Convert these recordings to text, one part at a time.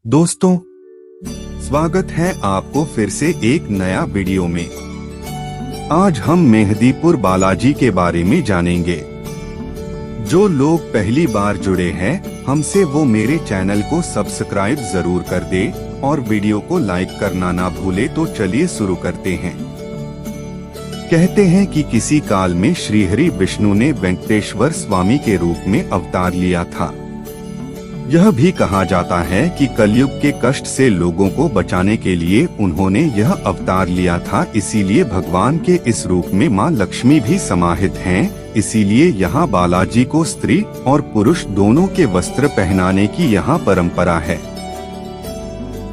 दोस्तों, स्वागत है आपको फिर से एक नया वीडियो में। आज हम मेहंदीपुर बालाजी के बारे में जानेंगे। जो लोग पहली बार जुड़े हैं हमसे, वो मेरे चैनल को सब्सक्राइब जरूर कर दे और वीडियो को लाइक करना ना भूले। तो चलिए शुरू करते हैं। कहते हैं कि किसी काल में श्रीहरि विष्णु ने वेंकटेश्वर स्वामी के रूप में अवतार लिया था। यह भी कहा जाता है कि कलयुग के कष्ट से लोगों को बचाने के लिए उन्होंने यह अवतार लिया था। इसीलिए भगवान के इस रूप में मां लक्ष्मी भी समाहित हैं। इसीलिए यहाँ बालाजी को स्त्री और पुरुष दोनों के वस्त्र पहनाने की यहाँ परंपरा है।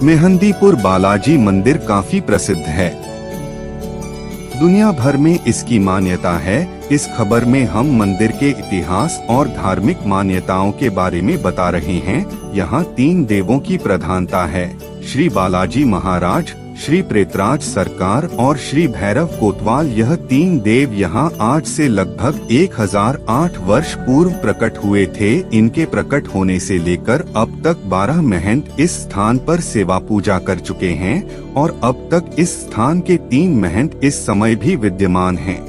मेहंदीपुर बालाजी मंदिर काफी प्रसिद्ध है। दुनिया भर में इसकी मान्यता है। इस खबर में हम मंदिर के इतिहास और धार्मिक मान्यताओं के बारे में बता रहे हैं। यहाँ 3 देवों की प्रधानता है: श्री बालाजी महाराज, श्री प्रेतराज सरकार और श्री भैरव कोतवाल। यह 3 देव यहाँ आज से लगभग 1008 वर्ष पूर्व प्रकट हुए थे। इनके प्रकट होने से लेकर अब तक 12 महंत इस स्थान पर सेवा पूजा कर चुके हैं और अब तक इस स्थान के 3 महंत इस समय भी विद्यमान हैं।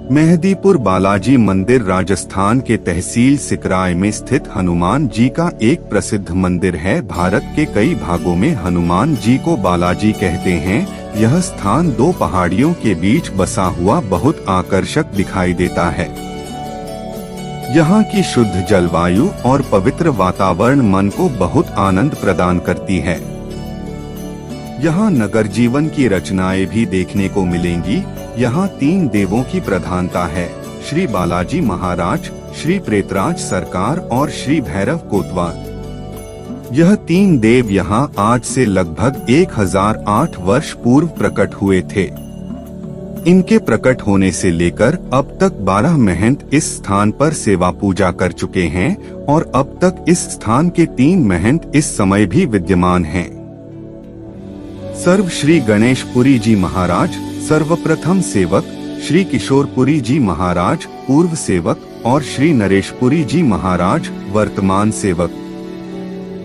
मेहंदीपुर बालाजी मंदिर राजस्थान के तहसील सिकराय में स्थित हनुमान जी का एक प्रसिद्ध मंदिर है। भारत के कई भागों में हनुमान जी को बालाजी कहते हैं। यह स्थान 2 पहाड़ियों के बीच बसा हुआ बहुत आकर्षक दिखाई देता है। यहाँ की शुद्ध जलवायु और पवित्र वातावरण मन को बहुत आनंद प्रदान करती है। यहाँ नगर जीवन की रचनाएं भी देखने को मिलेंगी। यहाँ 3 देवों की प्रधानता है: श्री बालाजी महाराज, श्री प्रेतराज सरकार और श्री भैरव कोतवाल। यह 3 देव यहाँ आज से लगभग 1008 वर्ष पूर्व प्रकट हुए थे। इनके प्रकट होने से लेकर अब तक 12 महंत इस स्थान पर सेवा पूजा कर चुके हैं और अब तक इस स्थान के 3 महंत इस समय भी विद्यमान हैं। सर्व श्री गणेशपुरी जी महाराज सर्वप्रथम सेवक, श्री किशोरपुरी जी महाराज पूर्व सेवक और श्री नरेशपुरी जी महाराज वर्तमान सेवक।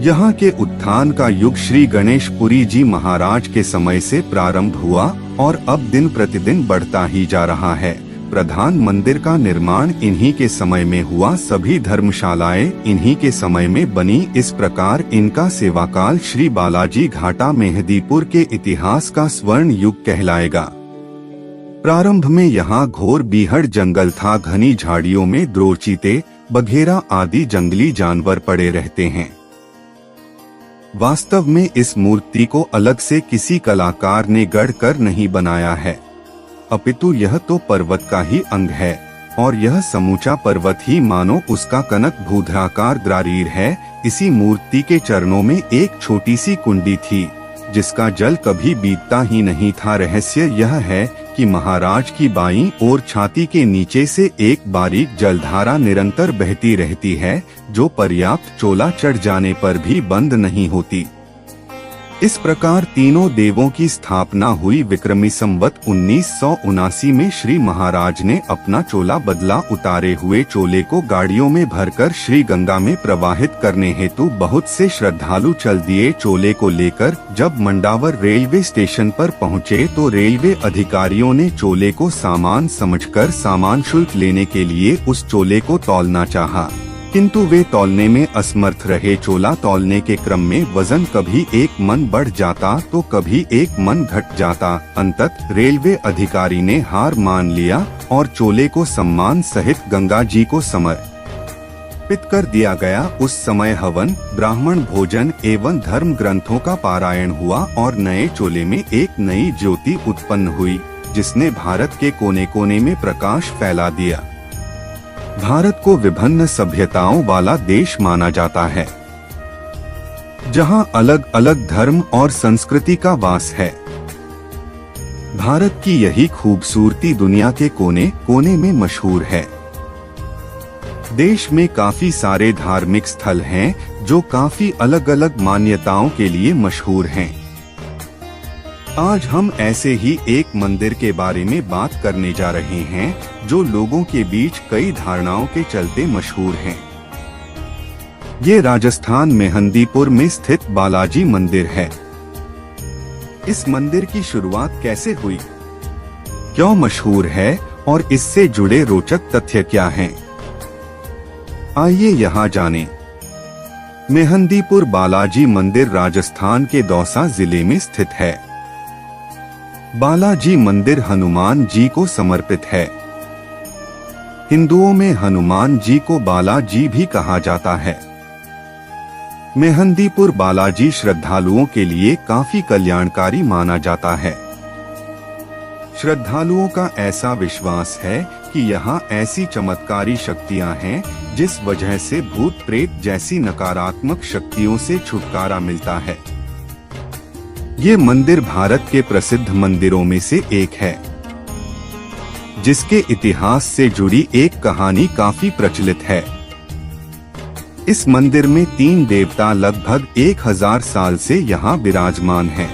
यहाँ के उत्थान का युग श्री गणेशपुरी जी महाराज के समय से प्रारंभ हुआ और अब दिन प्रतिदिन बढ़ता ही जा रहा है। प्रधान मंदिर का निर्माण इन्हीं के समय में हुआ। सभी धर्मशालाएं इन्हीं के समय में बनी। इस प्रकार इनका सेवाकाल श्री बालाजी घाटा मेहंदीपुर के इतिहास का स्वर्ण युग कहलाएगा। प्रारंभ में यहाँ घोर बीहड़ जंगल था। घनी झाड़ियों में द्रोह, चीते, बघेरा आदि जंगली जानवर पड़े रहते हैं। वास्तव में इस मूर्ति को अलग से किसी कलाकार ने गढ़ कर नहीं बनाया है, अपितु यह तो पर्वत का ही अंग है और यह समूचा पर्वत ही मानो उसका कनक भूधाकार द्रारीर है। इसी मूर्ति के चरणों में एक छोटी सी कुंडी थी जिसका जल कभी बीतता ही नहीं था। रहस्य यह है कि महाराज की बाईं ओर छाती के नीचे से एक बारीक जलधारा निरंतर बहती रहती है, जो पर्याप्त चोला चढ़ जाने पर भी बंद नहीं होती। इस प्रकार तीनों देवों की स्थापना हुई। विक्रमी संवत 1979 में श्री महाराज ने अपना चोला बदला। उतारे हुए चोले को गाड़ियों में भरकर श्री गंगा में प्रवाहित करने हेतु बहुत से श्रद्धालु चल दिए। चोले को लेकर जब मंडावर रेलवे स्टेशन पर पहुँचे तो रेलवे अधिकारियों ने चोले को सामान समझकर सामान शुल्क लेने के लिए उस चोले को तौलना चाहा, किंतु वे तौलने में असमर्थ रहे। चोला तौलने के क्रम में वजन कभी 1 मन बढ़ जाता तो कभी 1 मन घट जाता। अंततः रेलवे अधिकारी ने हार मान लिया और चोले को सम्मान सहित गंगा जी को समर्पित कर दिया गया। उस समय हवन, ब्राह्मण भोजन एवं धर्म ग्रंथों का पारायण हुआ और नए चोले में एक नई ज्योति उत्पन्न हुई जिसने भारत के कोने कोने में प्रकाश फैला दिया। भारत को विभिन्न सभ्यताओं वाला देश माना जाता है, जहां अलग अलग धर्म और संस्कृति का वास है। भारत की यही खूबसूरती दुनिया के कोने कोने में मशहूर है। देश में काफी सारे धार्मिक स्थल हैं जो काफी अलग अलग मान्यताओं के लिए मशहूर हैं। आज हम ऐसे ही एक मंदिर के बारे में बात करने जा रहे हैं जो लोगों के बीच कई धारणाओं के चलते मशहूर हैं। ये राजस्थान मेहंदीपुर में स्थित बालाजी मंदिर है। इस मंदिर की शुरुआत कैसे हुई, क्यों मशहूर है और इससे जुड़े रोचक तथ्य क्या हैं? आइए यहाँ जानें। मेहंदीपुर बालाजी मंदिर राजस्थान के दौसा जिले में स्थित है। बालाजी मंदिर हनुमान जी को समर्पित है। हिंदुओं में हनुमान जी को बालाजी भी कहा जाता है। मेहंदीपुर बालाजी श्रद्धालुओं के लिए काफी कल्याणकारी माना जाता है। श्रद्धालुओं का ऐसा विश्वास है कि यहाँ ऐसी चमत्कारी शक्तियाँ हैं जिस वजह से भूत प्रेत जैसी नकारात्मक शक्तियों से छुटकारा मिलता है। ये मंदिर भारत के प्रसिद्ध मंदिरों में से एक है, जिसके इतिहास से जुड़ी एक कहानी काफी प्रचलित है। इस मंदिर में 3 देवता लगभग 1000 साल से यहाँ विराजमान हैं।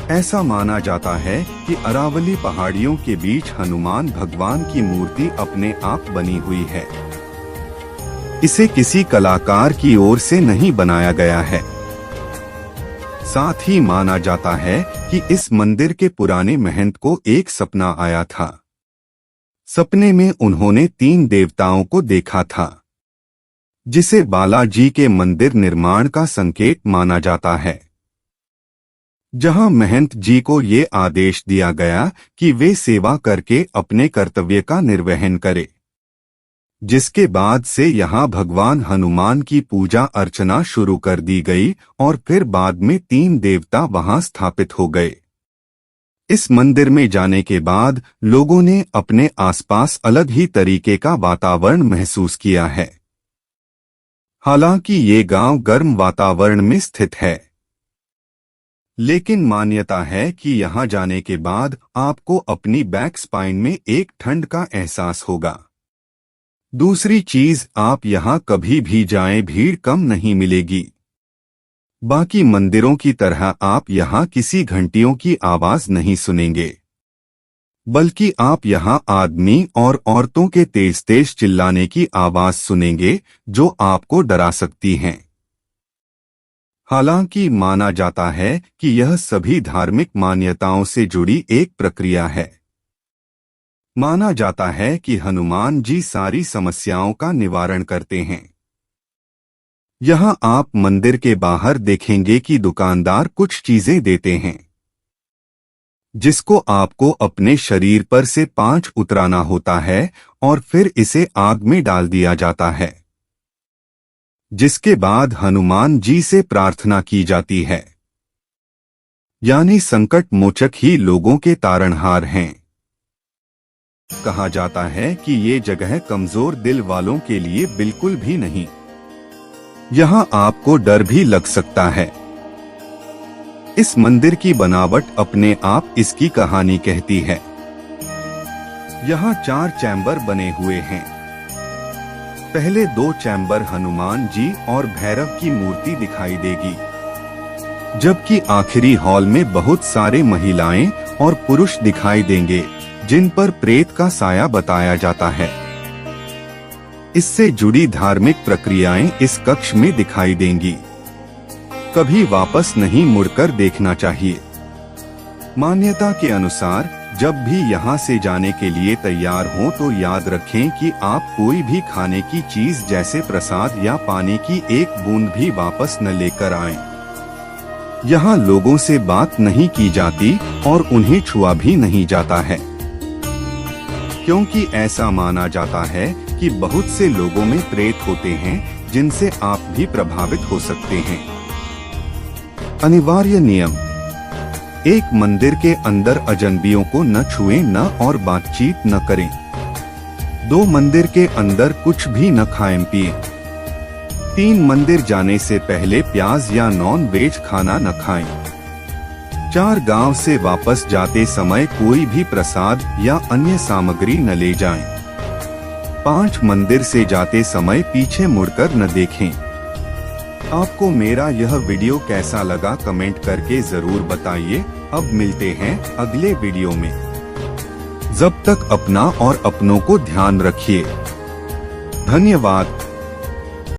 ऐसा माना जाता है कि अरावली पहाड़ियों के बीच हनुमान भगवान की मूर्ति अपने आप बनी हुई है। इसे किसी कलाकार की ओर से नहीं बनाया गया है। साथ ही माना जाता है कि इस मंदिर के पुराने महंत को एक सपना आया था। सपने में उन्होंने 3 देवताओं को देखा था, जिसे बालाजी के मंदिर निर्माण का संकेत माना जाता है। जहां महंत जी को ये आदेश दिया गया कि वे सेवा करके अपने कर्तव्य का निर्वहन करें, जिसके बाद से यहाँ भगवान हनुमान की पूजा अर्चना शुरू कर दी गई और फिर बाद में 3 देवता वहां स्थापित हो गए। इस मंदिर में जाने के बाद लोगों ने अपने आसपास अलग ही तरीके का वातावरण महसूस किया है। हालांकि ये गांव गर्म वातावरण में स्थित है, लेकिन मान्यता है कि यहाँ जाने के बाद आपको अपनी बैक स्पाइन में एक ठंड का एहसास होगा। दूसरी चीज, आप यहाँ कभी भी जाएं, भीड़ कम नहीं मिलेगी। बाकी मंदिरों की तरह आप यहाँ किसी घंटियों की आवाज नहीं सुनेंगे, बल्कि आप यहाँ आदमी और औरतों के तेज तेज चिल्लाने की आवाज सुनेंगे, जो आपको डरा सकती हैं। हालांकि माना जाता है कि यह सभी धार्मिक मान्यताओं से जुड़ी एक प्रक्रिया है। माना जाता है कि हनुमान जी सारी समस्याओं का निवारण करते हैं। यहाँ आप मंदिर के बाहर देखेंगे कि दुकानदार कुछ चीजें देते हैं, जिसको आपको अपने शरीर पर से 5 उतराना होता है और फिर इसे आग में डाल दिया जाता है, जिसके बाद हनुमान जी से प्रार्थना की जाती है। यानी संकट मोचक ही लोगों के तारणहार हैं। कहा जाता है कि ये जगह कमजोर दिल वालों के लिए बिल्कुल भी नहीं। यहाँ आपको डर भी लग सकता है। इस मंदिर की बनावट अपने आप इसकी कहानी कहती है। यहाँ 4 चैम्बर बने हुए हैं। पहले 2 चैम्बर हनुमान जी और भैरव की मूर्ति दिखाई देगी, जबकि आखिरी हॉल में बहुत सारे महिलाएं और पुरुष दिखाई देंगे, जिन पर प्रेत का साया बताया जाता है। इससे जुड़ी धार्मिक प्रक्रियाएं इस कक्ष में दिखाई देंगी। कभी वापस नहीं मुड़कर देखना चाहिए। मान्यता के अनुसार जब भी यहाँ से जाने के लिए तैयार हों तो याद रखें कि आप कोई भी खाने की चीज जैसे प्रसाद या पानी की एक बूंद भी वापस न लेकर आएं। यहाँ लोगों से बात नहीं की जाती और उन्हें छुआ भी नहीं जाता है, क्योंकि ऐसा माना जाता है कि बहुत से लोगों में प्रेत होते हैं, जिनसे आप भी प्रभावित हो सकते हैं। अनिवार्य नियम: एक मंदिर के अंदर अजनबियों को न छुएं, न और बातचीत न करें। 2 मंदिर के अंदर कुछ भी न खाएं पिएं। 3 मंदिर जाने से पहले प्याज या नॉन वेज खाना न खाएं। 4 गांव से वापस जाते समय कोई भी प्रसाद या अन्य सामग्री न ले जाएं। 5 मंदिर से जाते समय पीछे मुड़कर न देखें। आपको मेरा यह वीडियो कैसा लगा कमेंट करके जरूर बताइए। अब मिलते हैं अगले वीडियो में। जब तक अपना और अपनों को ध्यान रखिए। धन्यवाद।